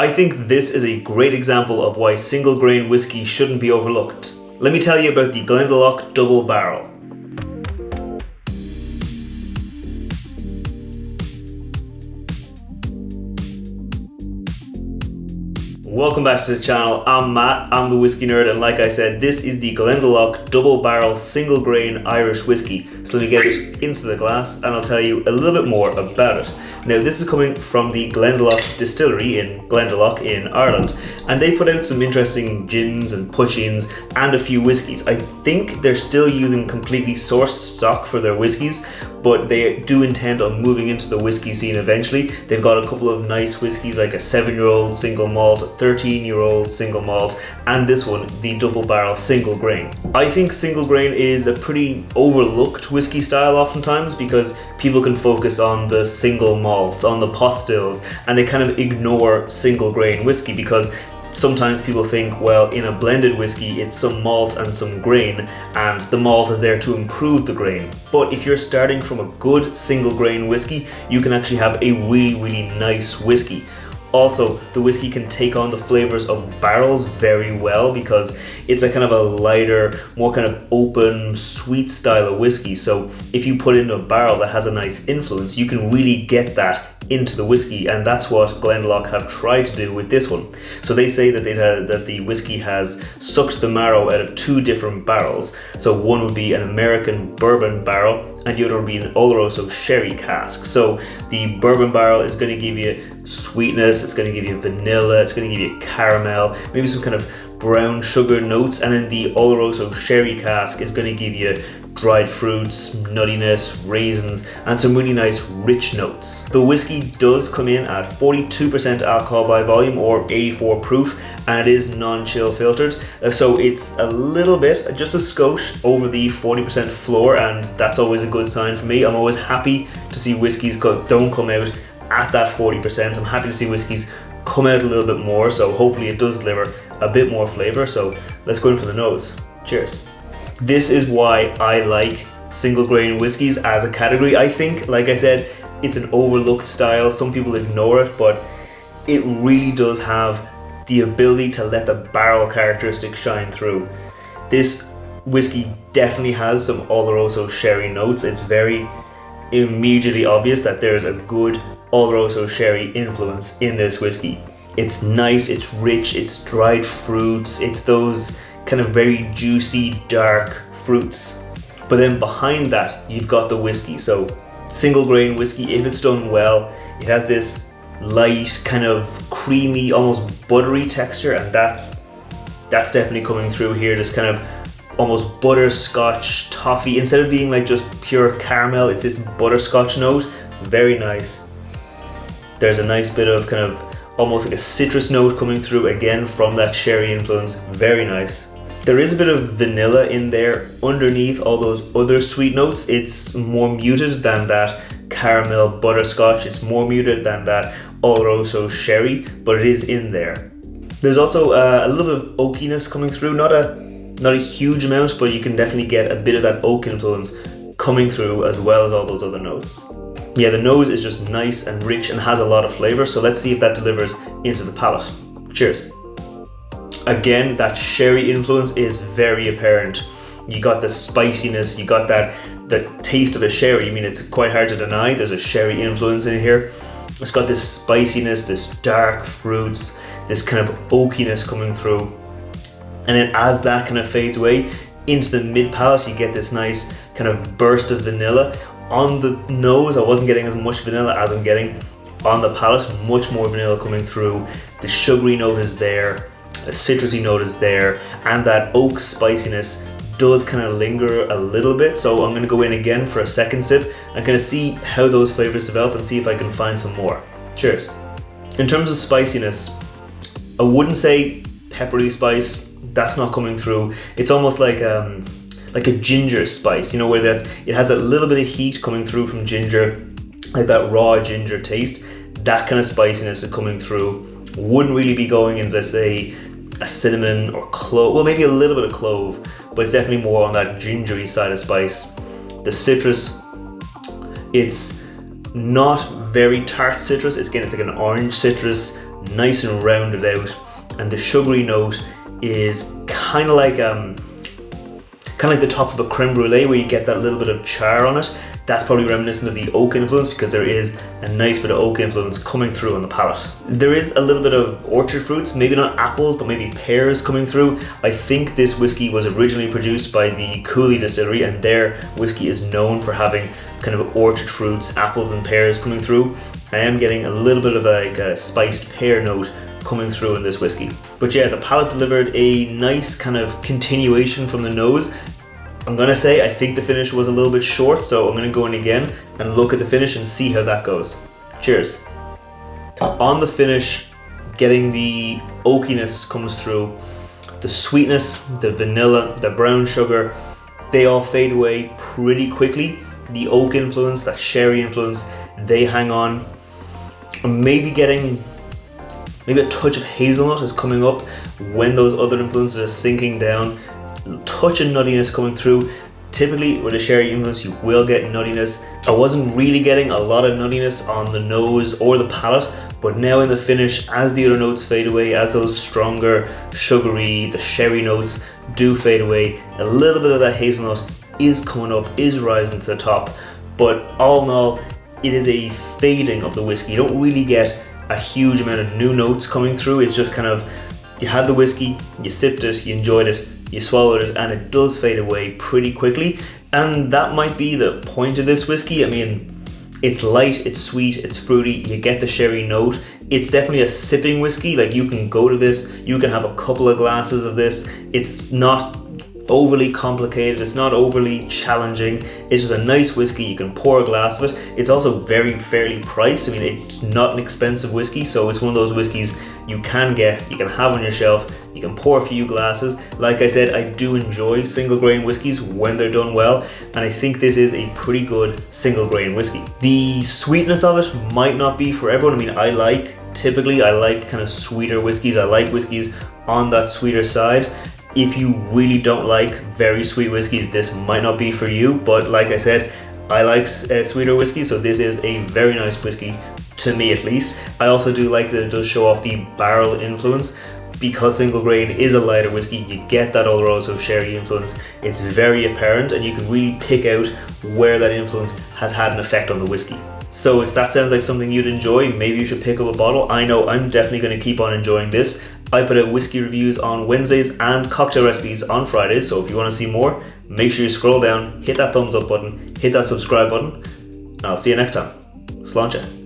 I think this is a great example of why single grain whiskey shouldn't be overlooked. Let me tell you about the Glendalough Double Barrel. Welcome back to the channel. I'm Matt, I'm the whiskey nerd, and like I said, this is the Glendalough Double Barrel Single Grain Irish Whiskey. So let me get it into the glass and I'll tell you a little bit more about it. Now this is coming from the Glendalough Distillery in Glendalough in Ireland, and they put out some interesting gins and putchins and a few whiskies. I think they're still using completely sourced stock for their whiskies, but they do intend on moving into the whiskey scene eventually. They've got a couple of nice whiskies like a 7-year-old single malt, a 13-year-old single malt, and this one, the Double Barrel Single Grain. I think single grain is a pretty overlooked whiskey style oftentimes because people can focus on the single malts, on the pot stills, and they kind of ignore single grain whiskey because sometimes people think, well, in a blended whiskey, it's some malt and some grain, and the malt is there to improve the grain. But if you're starting from a good single grain whiskey, you can actually have a really, really nice whiskey. Also, the whiskey can take on the flavors of barrels very well because it's a kind of a lighter, more kind of open, sweet style of whiskey. So if you put in a barrel that has a nice influence, you can really get that into the whiskey, and that's what Glendalough have tried to do with this one. So they say that that the whiskey has sucked the marrow out of 2 different barrels. So one would be an American bourbon barrel and the other would be an Oloroso sherry cask. So the bourbon barrel is going to give you sweetness, it's going to give you vanilla, it's going to give you caramel, maybe some kind of brown sugar notes, and then the Oloroso sherry cask is going to give you dried fruits, nuttiness, raisins, and some really nice rich notes. The whiskey does come in at 42% alcohol by volume or 84 proof, and it is non-chill filtered, so it's a little bit, just a skosh over the 40% floor, and that's always a good sign for me. I'm always happy to see whiskies don't come out at that 40%. I'm happy to see whiskies come out a little bit more, so hopefully it does deliver a bit more flavor. So let's go in for the nose. Cheers. This is why I like single grain whiskies as a category. I think, like I said, it's an overlooked style. Some people ignore it, but it really does have the ability to let the barrel characteristic shine through. This whiskey definitely has some Oloroso sherry notes. It's very immediately obvious that there's a good Oloroso sherry influence in this whiskey. It's nice, it's rich, it's dried fruits, it's those kind of very juicy, dark fruits. But then behind that, you've got the whiskey. So single grain whiskey, if it's done well, it has this light, kind of creamy, almost buttery texture, and that's definitely coming through here. This kind of almost butterscotch toffee. Instead of being like just pure caramel, it's this butterscotch note. Very nice. There's a nice bit of kind of almost like a citrus note coming through again from that sherry influence. Very nice. There is a bit of vanilla in there underneath all those other sweet notes. It's more muted than that caramel butterscotch. It's more muted than that Oloroso sherry, but it is in there. There's also a little bit of oakiness coming through. Not a huge amount, but you can definitely get a bit of that oak influence coming through as well as all those other notes. Yeah, the nose is just nice and rich and has a lot of flavor. So let's see if that delivers into the palate. Cheers. Again, that sherry influence is very apparent. You got the spiciness, you got the taste of a sherry. I mean, it's quite hard to deny there's a sherry influence in here. It's got this spiciness, this dark fruits, this kind of oakiness coming through. And then as that kind of fades away into the mid palate, you get this nice kind of burst of vanilla. On the nose, I wasn't getting as much vanilla as I'm getting on the palate. Much more vanilla coming through. The sugary note is there, a citrusy note is there, and that oak spiciness does kind of linger a little bit. So I'm going to go in again for a second sip and kind of see how those flavors develop and see if I can find some more. Cheers. In terms of spiciness, I wouldn't say peppery spice. That's not coming through. It's almost like a ginger spice, you know, where it has a little bit of heat coming through from ginger, like that raw ginger taste. That kind of spiciness is coming through. Wouldn't really be going into, say, a cinnamon or clove. Well, maybe a little bit of clove, but it's definitely more on that gingery side of spice. The citrus, it's not very tart citrus. It's like an orange citrus, nice and rounded out, and the sugary note is kind of like the top of a creme brulee where you get that little bit of char on it. That's probably reminiscent of the oak influence, because there is a nice bit of oak influence coming through on the palate. There is a little bit of orchard fruits, maybe not apples, but maybe pears coming through. I think this whiskey was originally produced by the Cooley distillery, and their whiskey is known for having kind of orchard fruits, apples and pears coming through. I am getting a little bit of a spiced pear note coming through in this whiskey. But yeah, the palate delivered a nice kind of continuation from the nose. I'm gonna say I think the finish was a little bit short, so I'm gonna go in again and look at the finish and see how that goes. Cheers. On the finish, getting the oakiness comes through, the sweetness, the vanilla, the brown sugar, they all fade away pretty quickly. The oak influence, that sherry influence, they hang on. I'm maybe getting a touch of hazelnut is coming up when those other influences are sinking down. Touch of nuttiness coming through. Typically with a sherry influence you will get nuttiness. I wasn't really getting a lot of nuttiness on the nose or the palate, but now in the finish, as the other notes fade away, as those stronger sugary, the sherry notes do fade away, a little bit of that hazelnut is coming up, is rising to the top. But all in all, it is a fading of the whiskey. You don't really get a huge amount of new notes coming through. It's just kind of, you had the whiskey, you sipped it, you enjoyed it, you swallowed it, and it does fade away pretty quickly. And that might be the point of this whiskey. I mean, it's light, it's sweet, it's fruity, you get the sherry note. It's definitely a sipping whiskey. Like, you can go to this, you can have a couple of glasses of this. It's not overly complicated, it's not overly challenging. It's just a nice whiskey, you can pour a glass of it. It's also very fairly priced. I mean, it's not an expensive whiskey, so it's one of those whiskeys you can get, you can have on your shelf, you can pour a few glasses. Like I said, I do enjoy single grain whiskies when they're done well, and I think this is a pretty good single grain whiskey. The sweetness of it might not be for everyone. I mean, typically I like kind of sweeter whiskeys. I like whiskeys on that sweeter side. If you really don't like very sweet whiskeys, this might not be for you, but like I said, I like sweeter whiskey, so this is a very nice whiskey, to me at least. I also do like that it does show off the barrel influence. Because single grain is a lighter whiskey, you get that Oloroso sherry influence. It's very apparent, and you can really pick out where that influence has had an effect on the whiskey. So if that sounds like something you'd enjoy, maybe you should pick up a bottle. I know I'm definitely going to keep on enjoying this. I put out whiskey reviews on Wednesdays and cocktail recipes on Fridays, so if you want to see more, make sure you scroll down, hit that thumbs up button, hit that subscribe button, and I'll see you next time. Sláinte.